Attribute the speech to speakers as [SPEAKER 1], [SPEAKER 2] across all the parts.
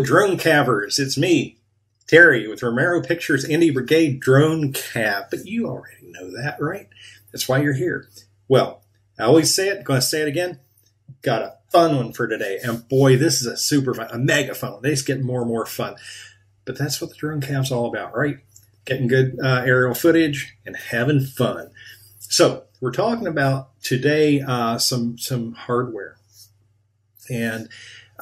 [SPEAKER 1] Drone Cavers, it's me, Terry, with Romero Pictures Indie Brigade Drone Cav. But you already know that, right? That's why you're here. Well, I always say it, going to say it again. Got a fun one for today. And boy, this is a super fun, a mega fun one. They just get more and more fun. But that's what the Drone Cav's all about, right? Getting good aerial footage and having fun. So we're talking about today some hardware. And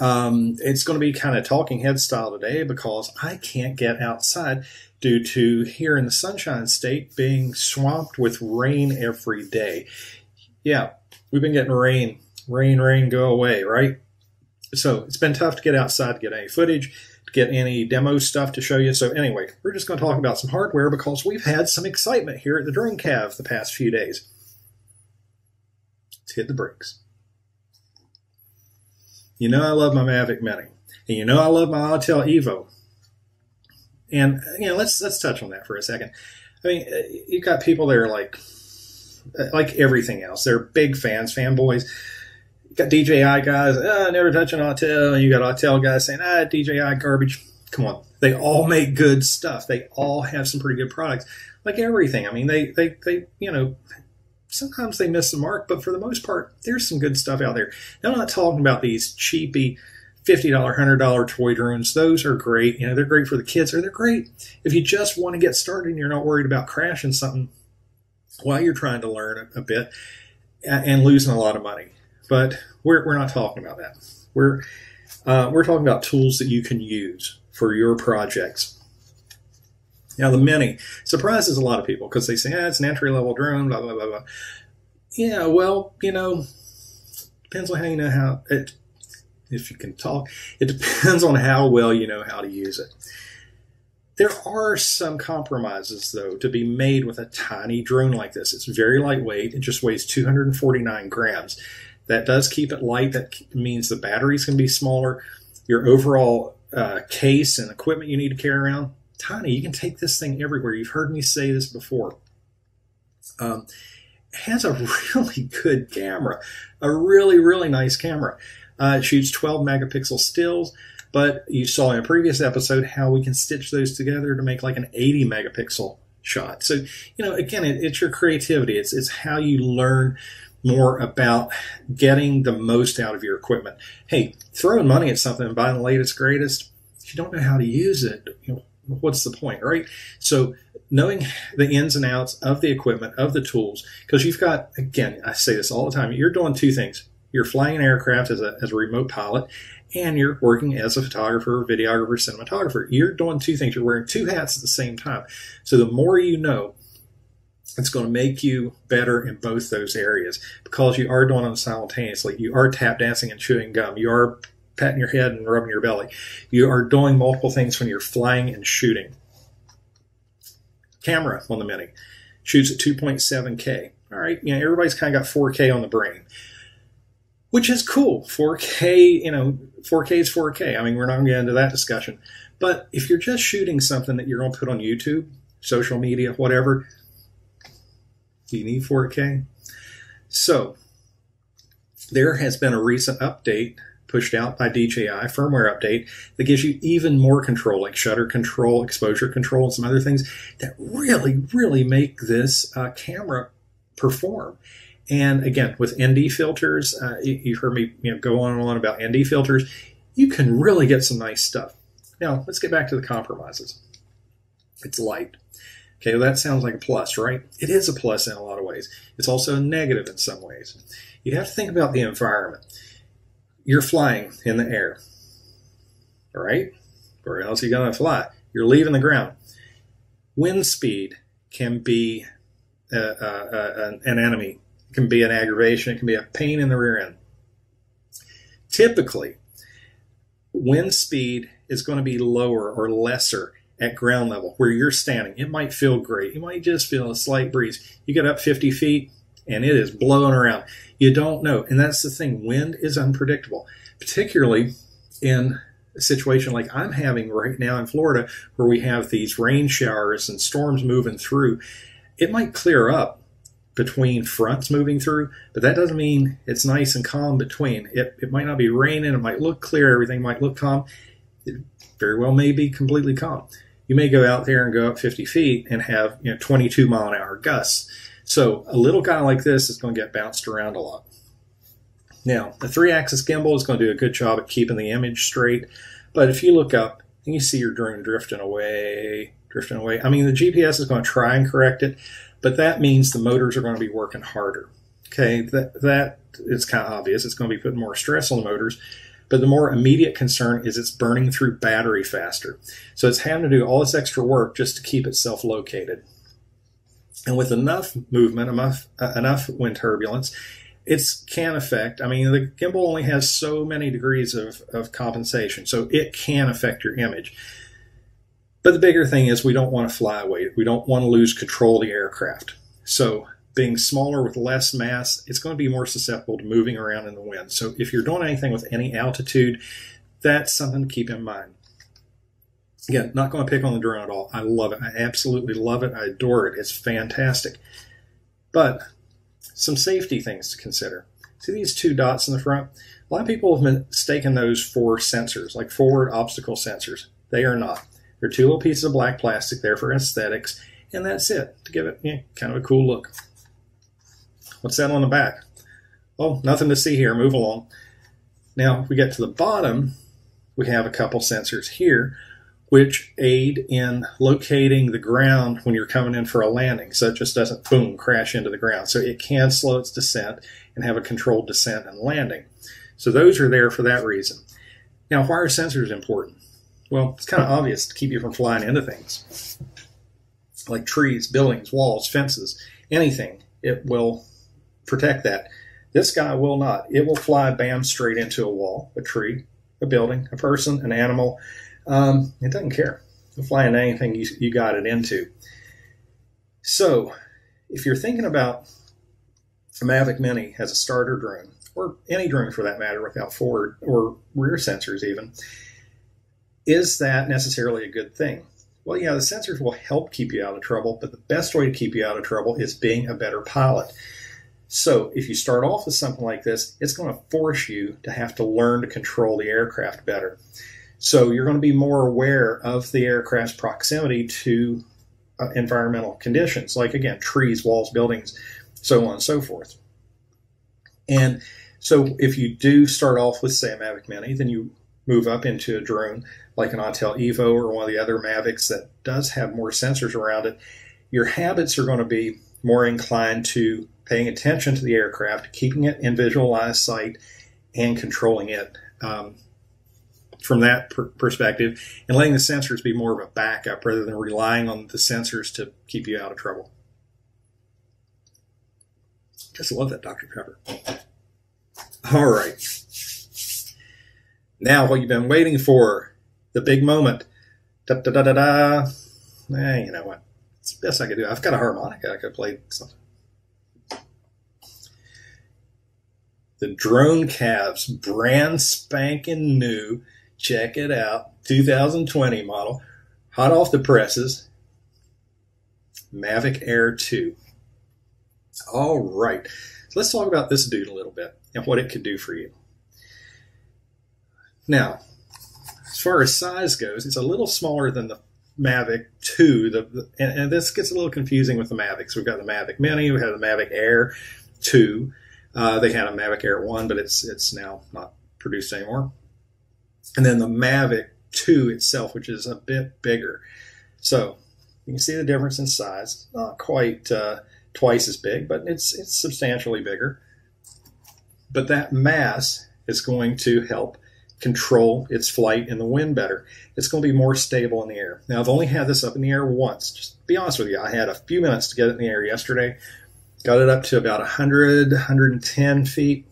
[SPEAKER 1] it's going to be kind of talking head style today because I can't get outside due to here in the Sunshine State being swamped with rain every day. Yeah, we've been getting rain, go away, right? So it's been tough to get outside to get any footage, to get any demo stuff to show you. So anyway, we're just going to talk about some hardware because we've had some excitement here at the Drone Cav the past few days. Let's hit the brakes. You know I love my Mavic Mini, and you know I love my Untitled Evo. And you know, let's touch on that for a second. I mean, you've got people that are like everything else. They're big fans, fanboys. You got DJI guys, never touch an Untitled, and you got Untitled guys saying, DJI garbage. Come on, they all make good stuff. They all have some pretty good products, like everything. I mean, they you know. Sometimes they miss the mark, but for the most part, there's some good stuff out there. Now, I'm not talking about these cheapy $50, $100 toy drones. Those are great. You know, they're great for the kids, or they're great if you just want to get started and you're not worried about crashing something while you're trying to learn a bit and losing a lot of money. But we're not talking about that. We're talking about tools that you can use for your projects. Now, the Mini surprises a lot of people because they say, it's an entry-level drone, blah, blah, blah, blah. Yeah, well, you know, depends on how you know how it, if you can talk, it depends on how well you know how to use it. There are some compromises, though, to be made with a tiny drone like this. It's very lightweight. It just weighs 249 grams. That does keep it light. That means the batteries can be smaller. Your overall case and equipment you need to carry around, tiny. You can take this thing everywhere. You've heard me say this before. It has a really good camera, a really, really nice camera. It shoots 12 megapixel stills, but you saw in a previous episode how we can stitch those together to make like an 80 megapixel shot. So, you know, again, it's your creativity. It's how you learn more about getting the most out of your equipment. Hey, throwing money at something and buying the latest, greatest, if you don't know how to use it, you know, what's the point, right? So knowing the ins and outs of the equipment, of the tools, because you've got, again, I say this all the time, you're doing two things. You're flying an aircraft as a remote pilot, and you're working as a photographer, videographer, cinematographer. You're doing two things. You're wearing two hats at the same time. So the more you know, it's going to make you better in both those areas because you are doing them simultaneously. You are tap dancing and chewing gum. You are patting your head and rubbing your belly. You are doing multiple things when you're flying and shooting. Camera on the Mini shoots at 2.7K. All right, you know, everybody's kind of got 4K on the brain, which is cool. 4K, you know, 4K is 4K. I mean, we're not going to get into that discussion. But if you're just shooting something that you're going to put on YouTube, social media, whatever, do you need 4K? So there has been a recent update pushed out by DJI, firmware update, that gives you even more control, like shutter control, exposure control, and some other things that really, really make this camera perform. And again, with ND filters, you've heard me go on and on about ND filters. You can really get some nice stuff. Now, let's get back to the compromises. It's light. Okay, well, that sounds like a plus, right? It is a plus in a lot of ways. It's also a negative in some ways. You have to think about the environment. You're flying in the air, all right? Where else are you going to fly? You're leaving the ground. Wind speed can be an enemy. It can be an aggravation. It can be a pain in the rear end. Typically, wind speed is going to be lower or lesser at ground level where you're standing. It might feel great. You might just feel a slight breeze. You get up 50 feet, and it is blowing around. You don't know. And that's the thing. Wind is unpredictable, particularly in a situation like I'm having right now in Florida where we have these rain showers and storms moving through. It might clear up between fronts moving through, but that doesn't mean it's nice and calm between. It might not be raining. It might look clear. Everything might look calm. It very well may be completely calm. You may go out there and go up 50 feet and have 22 mile an hour gusts. So a little guy like this is going to get bounced around a lot. Now, the 3-axis gimbal is going to do a good job at keeping the image straight. But if you look up and you see your drone drifting away. I mean, the GPS is going to try and correct it, but that means the motors are going to be working harder. Okay, that it's kind of obvious. It's going to be putting more stress on the motors. But the more immediate concern is it's burning through battery faster. So it's having to do all this extra work just to keep itself located. And with enough movement, enough wind turbulence, it can affect, I mean, the gimbal only has so many degrees of compensation, so it can affect your image. But the bigger thing is we don't want to fly away. We don't want to lose control of the aircraft. So being smaller with less mass, it's going to be more susceptible to moving around in the wind. So if you're doing anything with any altitude, that's something to keep in mind. Again, not going to pick on the drone at all. I love it. I absolutely love it. I adore it. It's fantastic. But some safety things to consider. See these 2 dots in the front? A lot of people have mistaken those for sensors, like forward obstacle sensors. They are not. They're 2 little pieces of black plastic there for aesthetics, and that's it, to give it kind of a cool look. What's that on the back? Oh, nothing to see here. Move along. Now, if we get to the bottom, we have a couple sensors here, which aid in locating the ground when you're coming in for a landing, so it just doesn't, boom, crash into the ground. So it can slow its descent and have a controlled descent and landing. So those are there for that reason. Now, why are sensors important? Well, it's kind of obvious, to keep you from flying into things. Like trees, buildings, walls, fences, anything. It will protect that. This guy will not. It will fly bam straight into a wall, a tree, a building, a person, an animal. It doesn't care. It'll fly into anything you got it into. So if you're thinking about a Mavic Mini as a starter drone, or any drone for that matter without forward or rear sensors even, is that necessarily a good thing? Well, yeah, the sensors will help keep you out of trouble, but the best way to keep you out of trouble is being a better pilot. So if you start off with something like this, it's going to force you to have to learn to control the aircraft better. So you're going to be more aware of the aircraft's proximity to environmental conditions, like, again, trees, walls, buildings, so on and so forth. And so if you do start off with, say, a Mavic Mini, then you move up into a drone like an Autel Evo or one of the other Mavics that does have more sensors around it, your habits are going to be more inclined to paying attention to the aircraft, keeping it in visual line of sight, and controlling it from that perspective, and letting the sensors be more of a backup rather than relying on the sensors to keep you out of trouble. Just love that Dr. Pepper. All right. Now, what you've been waiting for, the big moment. Da-da-da-da-da. You know what? It's the best I could do. I've got a harmonica. I could play something. The Drone Cav's brand spanking new, check it out, 2020 model, hot off the presses, Mavic Air 2. All right. So let's talk about this dude a little bit and what it could do for you. Now, as far as size goes, it's a little smaller than the Mavic 2, and this gets a little confusing with the Mavics. We've got the Mavic Mini, we have the Mavic Air 2. They had a Mavic Air 1, but it's now not produced anymore. And then the Mavic 2 itself, which is a bit bigger. So you can see the difference in size. Not quite twice as big, but it's substantially bigger. But that mass is going to help control its flight in the wind better. It's going to be more stable in the air. Now, I've only had this up in the air once. Just to be honest with you, I had a few minutes to get it in the air yesterday. Got it up to about 100, 110 feet.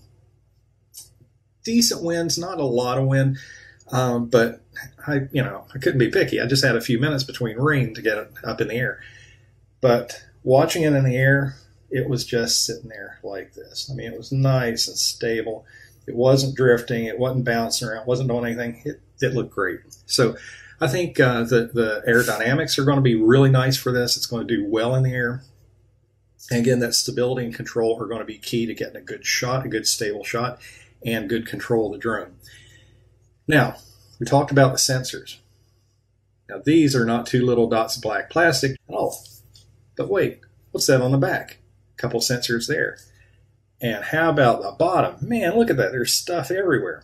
[SPEAKER 1] Decent winds, not a lot of wind, but I couldn't be picky. I just had a few minutes between rain to get it up in the air. But watching it in the air, it was just sitting there like this. I mean, it was nice and stable. It wasn't drifting. It wasn't bouncing around. It wasn't doing anything. It looked great. So I think the aerodynamics are going to be really nice for this. It's going to do well in the air. And again, that stability and control are going to be key to getting a good shot, a good stable shot, and good control of the drone. Now, We talked about the sensors. Now these are not two little dots of black plastic at all. But wait, what's that on the back? A couple sensors there. And how about the bottom? Man, look at that. There's stuff everywhere.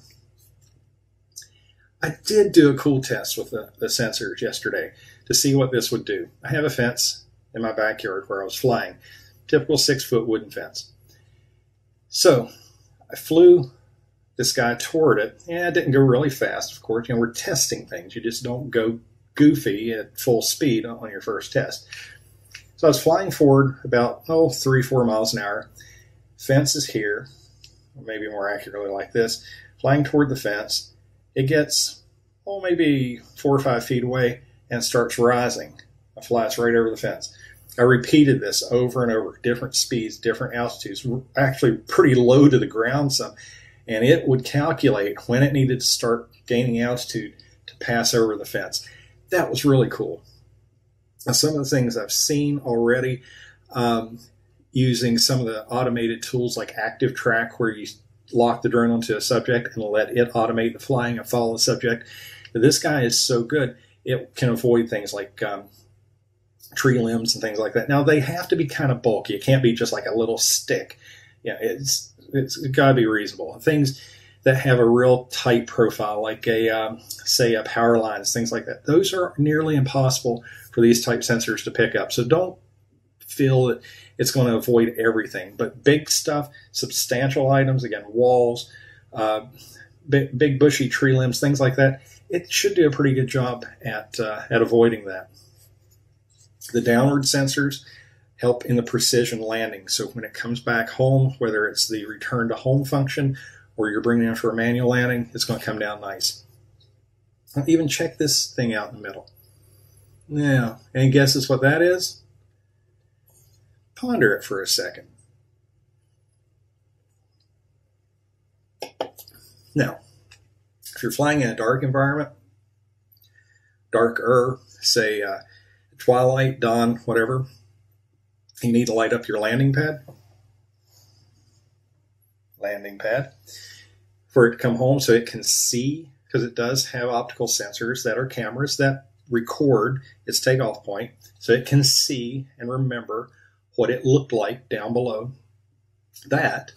[SPEAKER 1] I did do a cool test with the sensors yesterday to see what this would do. I have a fence in my backyard where I was flying. Typical 6-foot wooden fence. So I flew this guy toward it. Yeah, it didn't go really fast, of course. You know, we're testing things. You just don't go goofy at full speed on your first test. So I was flying forward about, 3-4 miles an hour. Fence is here, or maybe more accurately like this. Flying toward the fence. It gets, maybe 4 or 5 feet away and starts rising. It flies right over the fence. I repeated this over and over, different speeds, different altitudes, actually pretty low to the ground some, and it would calculate when it needed to start gaining altitude to pass over the fence. That was really cool. Now, some of the things I've seen already using some of the automated tools like Active Track, where you lock the drone onto a subject and let it automate the flying and follow the subject. This guy is so good, it can avoid things like tree limbs and things like that. Now, they have to be kind of bulky. It can't be just like a little stick. Yeah, it's got to be reasonable. Things that have a real tight profile, like say a power lines, things like that, those are nearly impossible for these type sensors to pick up. So don't feel that it's going to avoid everything. But big stuff, substantial items, again, walls, big bushy tree limbs, things like that, it should do a pretty good job at avoiding that. The downward sensors help in the precision landing. So when it comes back home, whether it's the return to home function or you're bringing it in for a manual landing, it's going to come down nice. Now, even check this thing out in the middle. Now, any guesses what that is? Ponder it for a second. Now, if you're flying in a dark environment, darker, say twilight, dawn, whatever, you need to light up your landing pad for it to come home so it can see, because it does have optical sensors that are cameras that record its takeoff point, so it can see and remember what it looked like down below. That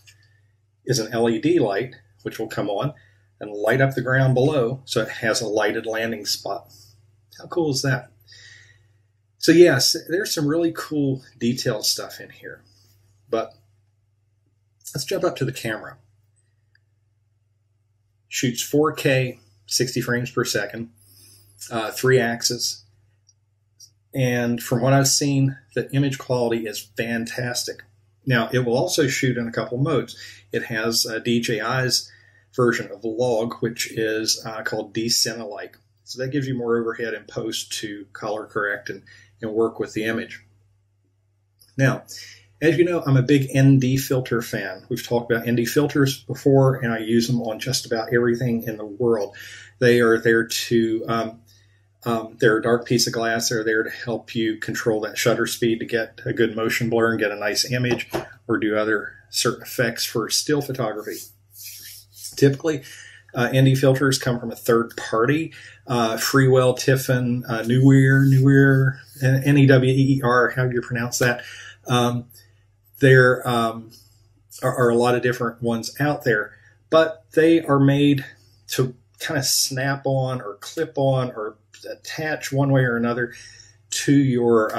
[SPEAKER 1] is an LED light, which will come on and light up the ground below, so it has a lighted landing spot. How cool is that? So yes, there's some really cool detailed stuff in here. But let's jump up to the camera. Shoots 4K, 60 frames per second, 3 axis. And from what I've seen, the image quality is fantastic. Now, it will also shoot in a couple modes. It has DJI's version of the log, which is called Decine-alike. So that gives you more overhead in post to color correct and work with the image. Now, as you know, I'm a big ND filter fan. We've talked about ND filters before, and I use them on just about everything in the world. They are there to, they're a dark piece of glass. They're there to help you control that shutter speed to get a good motion blur and get a nice image, or do other certain effects for still photography. Typically, ND filters come from a third party, Freewell, Tiffin, Newer, N-E-W-E-R, how do you pronounce that? There are a lot of different ones out there, but they are made to kind of snap on or clip on or attach one way or another to your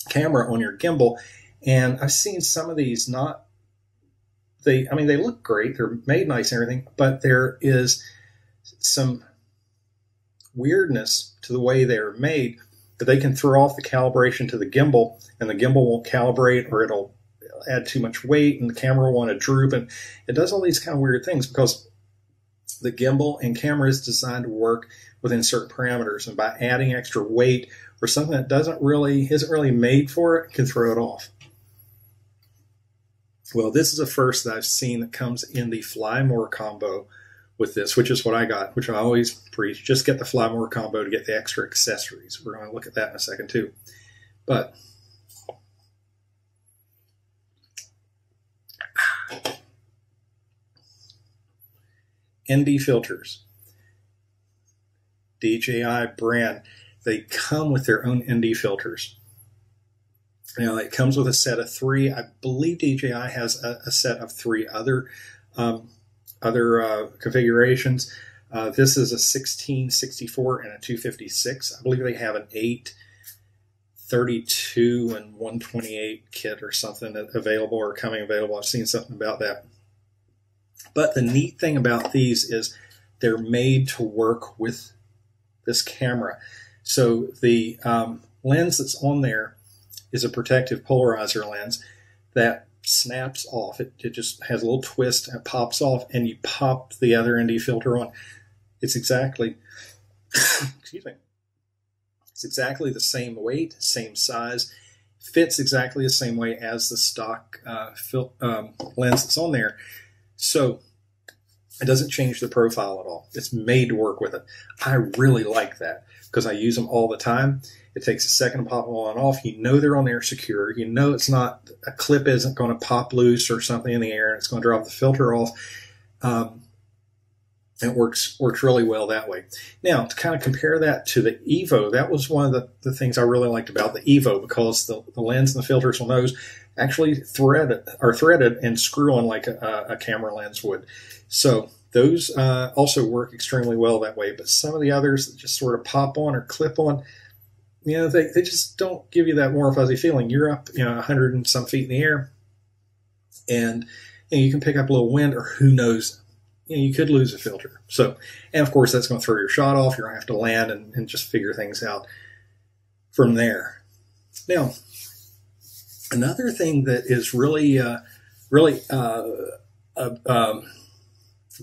[SPEAKER 1] camera on your gimbal. And I've seen some of these they look great. They're made nice and everything, but there is some weirdness to the way they're made that they can throw off the calibration to the gimbal, and the gimbal won't calibrate, or it'll add too much weight and the camera will want to droop. And it does all these kind of weird things because the gimbal and camera is designed to work within certain parameters. And by adding extra weight or something that isn't really made for it, can throw it off. Well, this is a first that I've seen that comes in the Fly More combo with this, which is what I got, which I always preach. Just get the Fly More combo to get the extra accessories. We're going to look at that in a second too. But ND filters. DJI brand, they come with their own ND filters. Now, it comes with a set of 3. I believe DJI has a set of 3 other configurations. This is a 1664 and a 256. I believe they have an 832 and 128 kit or something available or coming available. I've seen something about that. But the neat thing about these is they're made to work with this camera. So the lens that's on there is a protective polarizer lens that snaps off. It just has a little twist and it pops off, and you pop the other ND filter on. It's exactly, excuse me, it's exactly the same weight, same size, fits exactly the same way as the stock lens that's on there. So it doesn't change the profile at all. It's made to work with it. I really like that because I use them all the time. It takes a second to pop them on and off. You know they're on there secure. You know it's not, a clip isn't going to pop loose or something in the air and it's going to drop the filter off. It works really well that way. Now, to kind of compare that to the Evo, that was one of the things I really liked about the Evo, because the lens and the filters on those actually are threaded and screw on like a camera lens would. So those also work extremely well that way. But some of the others that just sort of pop on or clip on, you know, they just don't give you that warm, fuzzy feeling. You're up, 100 and some feet in the air, and you can pick up a little wind, or who knows, you could lose a filter. So, and of course, that's going to throw your shot off. You're going to have to land and just figure things out from there. Now, another thing that is really a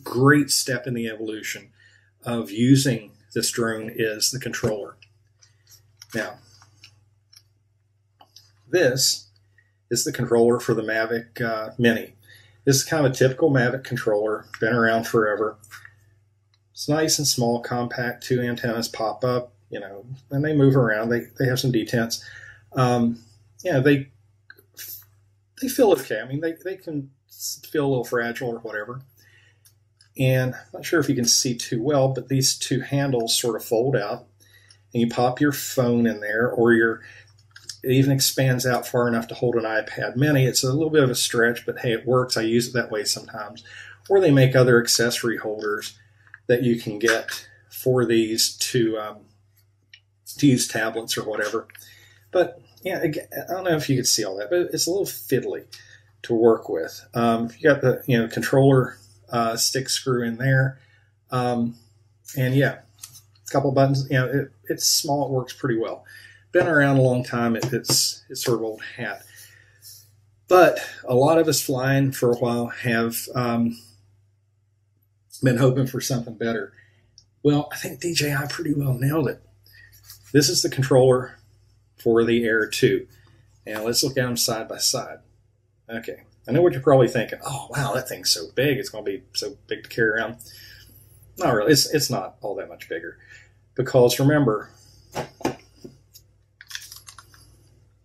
[SPEAKER 1] great step in the evolution of using this drone is the controller. Now, this is the controller for the Mavic Mini. This is kind of a typical Mavic controller, been around forever. It's nice and small, compact, 2 antennas pop up, and they move around. They have some detents. They feel okay. I mean, they can feel a little fragile or whatever. And I'm not sure if you can see too well, but these 2 handles sort of fold out, and you pop your phone in there, or it even expands out far enough to hold an iPad mini. It's a little bit of a stretch, but hey, it works. I use it that way sometimes. Or they make other accessory holders that you can get for these to use tablets or whatever. But yeah, again, I don't know if you can see all that, but it's a little fiddly to work with. You got the controller stick screw in there, and yeah, a couple buttons. It's small. It works pretty well. Been around a long time. It's sort of old hat. But a lot of us flying for a while have been hoping for something better. Well, I think DJI pretty well nailed it. This is the controller for the Air 2. Now let's look at them side by side. Okay, I know what you're probably thinking. Oh wow, that thing's so big. It's going to be so big to carry around. Not really. It's not all that much bigger, because remember,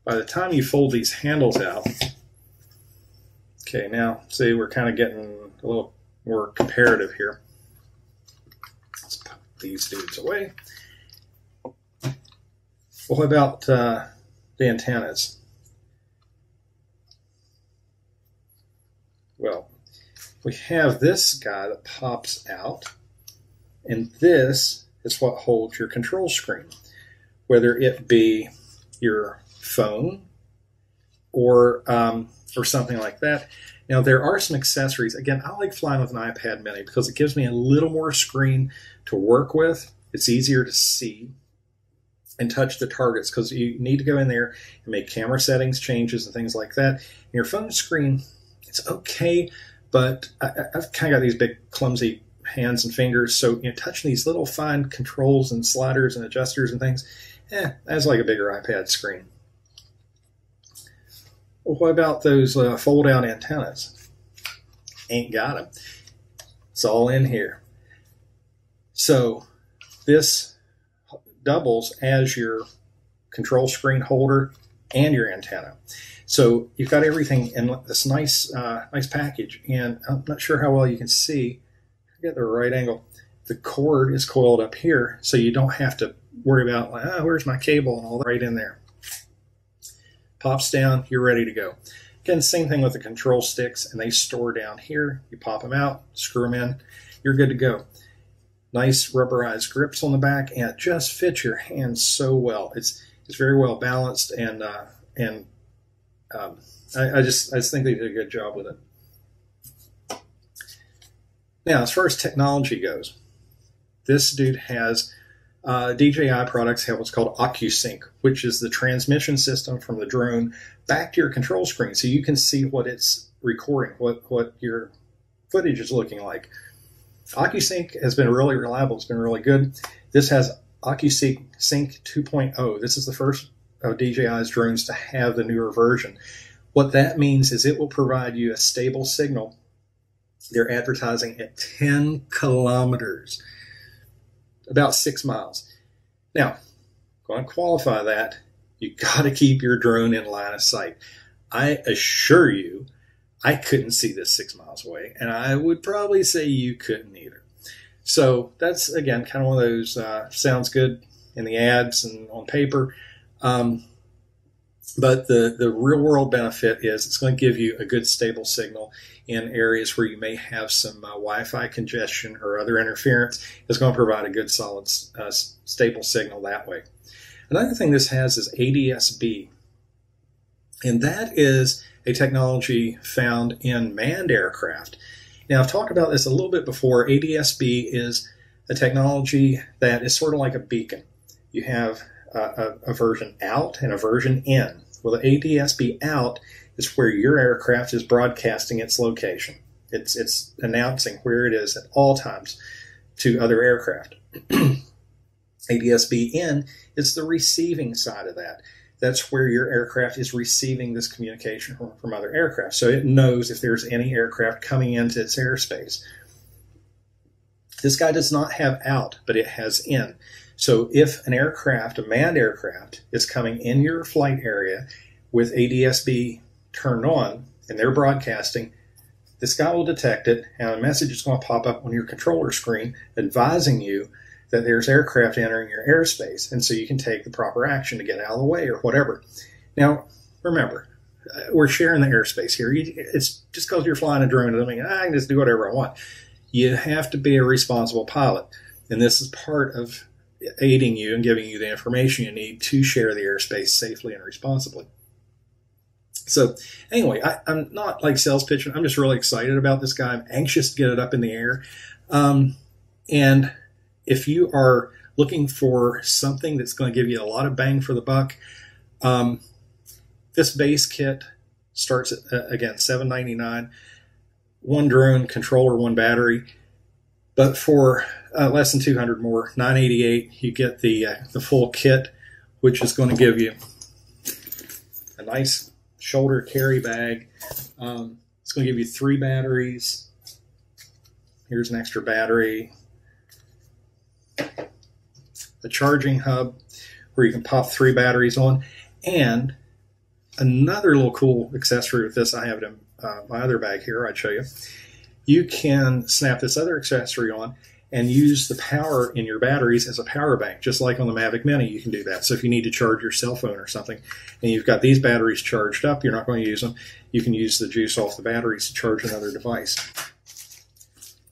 [SPEAKER 1] by the time you fold these handles out, okay, now see, we're kind of getting a little more comparative here. Let's put these dudes away. Well, what about the antennas? Well, we have this guy that pops out, and this is what holds your control screen, whether it be your phone or something like that. Now, there are some accessories. Again, I like flying with an iPad mini because it gives me a little more screen to work with. It's easier to see and touch the targets, because you need to go in there and make camera settings changes and things like that. And your phone screen, it's okay, but I've kind of got these big clumsy hands and fingers, so touching these little fine controls and sliders and adjusters and things, that's like a bigger iPad screen. Well, what about those fold-out antennas? Ain't got them. It's all in here. So this doubles as your control screen holder and your antenna. So you've got everything in this nice package, and I'm not sure how well you can see. Get the right angle. the cord is coiled up here, so you don't have to worry about, like, oh, where's my cable and all that, right in there. Pops down, you're ready to go. Again, same thing with the control sticks, and they store down here. You pop them out, screw them in, you're good to go. Nice rubberized grips on the back, and it just fits your hand so well. It's very well balanced, and I just think they did a good job with it. Now, as far as technology goes, this dude has DJI products have what's called OcuSync, which is the transmission system from the drone back to your control screen, so you can see what it's recording, what your footage is looking like. OcuSync has been really reliable. It's been really good. This has OcuSync 2.0. This is the first of DJI's drones to have the newer version. What that means is it will provide you a stable signal. They're advertising at 10 kilometers, about 6 miles. Now, going to qualify that, you got to keep your drone in line of sight. I assure you, I couldn't see this 6 miles away, and I would probably say you couldn't either. So that's, again, kind of one of those sounds good in the ads and on paper. But the real world benefit is it's going to give you a good stable signal in areas where you may have some Wi-Fi congestion or other interference. It's going to provide a good solid stable signal that way. Another thing this has is ADS-B, and that is a technology found in manned aircraft. Now, I've talked about this a little bit before. ADS-B is a technology that is sort of like a beacon. You have a version out and a version in. Well, the ADS-B out is where your aircraft is broadcasting its location. It's announcing where it is at all times to other aircraft. ADS-B in is the receiving side of that. That's where your aircraft is receiving this communication from other aircraft. So it knows if there's any aircraft coming into its airspace. This guy does not have out, but it has in. So if an aircraft, a manned aircraft, is coming in your flight area with ADS-B turned on and they're broadcasting, this guy will detect it, and a message is going to pop up on your controller screen advising you that there's aircraft entering your airspace, and so you can take the proper action to get out of the way or whatever. Now, remember, we're sharing the airspace here. It's just because you're flying a drone doesn't mean I can just do whatever I want. You have to be a responsible pilot, and this is part of aiding you and giving you the information you need to share the airspace safely and responsibly. So anyway, I'm not like sales pitching. I'm just really excited about this guy. I'm anxious to get it up in the air. And if you are looking for something that's going to give you a lot of bang for the buck, this base kit starts at, again, $799. One drone, controller, one battery. But for less than $200 more, $988, you get the full kit, which is going to give you a nice shoulder carry bag. It's going to give you 3 batteries. Here's an extra battery. A charging hub where you can pop 3 batteries on. And another little cool accessory with this, I have it in my other bag here, I'd show you. You can snap this other accessory on and use the power in your batteries as a power bank, just like on the Mavic Mini, you can do that. So if you need to charge your cell phone or something, and you've got these batteries charged up, you're not going to use them, you can use the juice off the batteries to charge another device.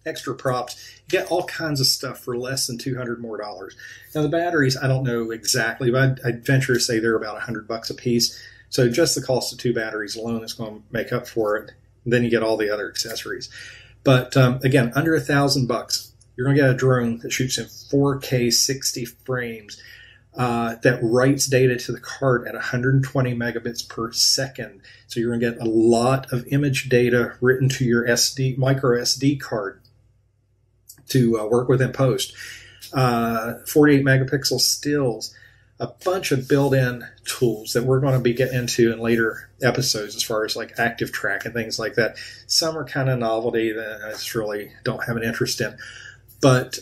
[SPEAKER 1] Extra props, you get all kinds of stuff for less than $200 more. Now the batteries, I don't know exactly, but I'd venture to say they're about $100 a piece. So just the cost of 2 batteries alone is going to make up for it. And then you get all the other accessories. But again, under $1,000, you're going to get a drone that shoots in 4K 60 frames, that writes data to the card at 120 megabits per second. So you're going to get a lot of image data written to your micro SD card to work with in post. 48 megapixel stills, a bunch of built-in tools that we're going to be getting into in later episodes as far as like active track and things like that. Some are kind of novelty that I just really don't have an interest in. But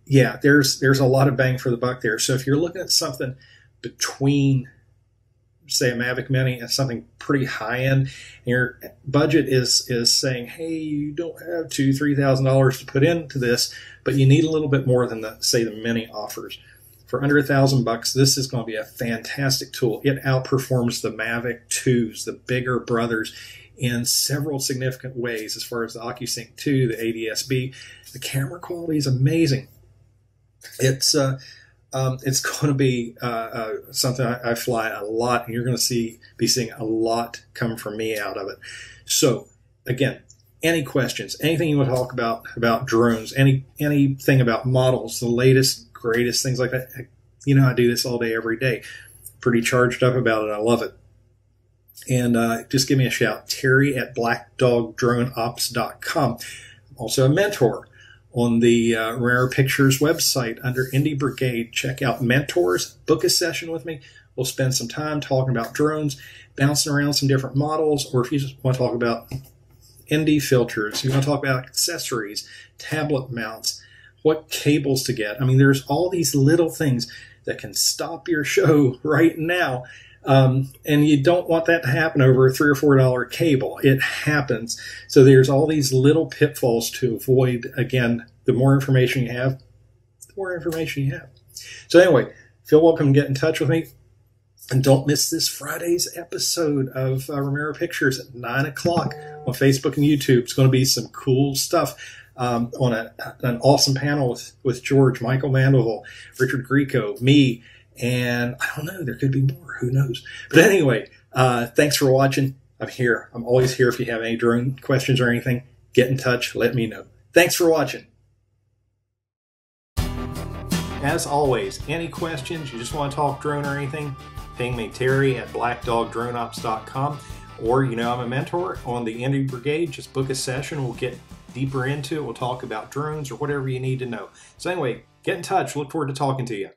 [SPEAKER 1] yeah, there's a lot of bang for the buck there. So if you're looking at something between say a Mavic Mini as something pretty high end, and your budget is saying, hey, you don't have $2,000-3,000 to put into this, but you need a little bit more than say the Mini offers. For under $1,000, this is going to be a fantastic tool. It outperforms the Mavic 2s, the bigger brothers, in several significant ways as far as the OcuSync 2, the ADS-B. The camera quality is amazing. It's going to be something I fly a lot, and you're going to be seeing a lot come from me out of it. So, again, any questions, anything you want to talk about drones, anything about models, the latest, greatest, things like that. You know, I do this all day, every day. Pretty charged up about it. I love it. And just give me a shout. Terry at blackdogdroneops.com. I'm also a mentor on the Romero Pictures website under Indie Brigade. Check out mentors. Book a session with me. We'll spend some time talking about drones, bouncing around some different models, or if you just want to talk about ND filters, you want to talk about accessories, tablet mounts, what cables to get. I mean, there's all these little things that can stop your show right now. And you don't want that to happen over a $3 or $4 cable. It happens. So there's all these little pitfalls to avoid. Again, the more information you have, the more information you have. So anyway, feel welcome to get in touch with me. And don't miss this Friday's episode of Romero Pictures at 9 o'clock on Facebook and YouTube. It's going to be some cool stuff on an awesome panel with George, Michael Mandeville, Richard Grieco, me, and I don't know, there could be more. Who knows? But anyway, thanks for watching. I'm here. I'm always here. If you have any drone questions or anything, get in touch. Let me know. Thanks for watching. As always, any questions, you just want to talk drone or anything, ping me, Terry at blackdogdroneops.com. Or, you know, I'm a mentor on the Indie Brigade. Just book a session. We'll get deeper into it. We'll talk about drones or whatever you need to know. So anyway, get in touch. Look forward to talking to you.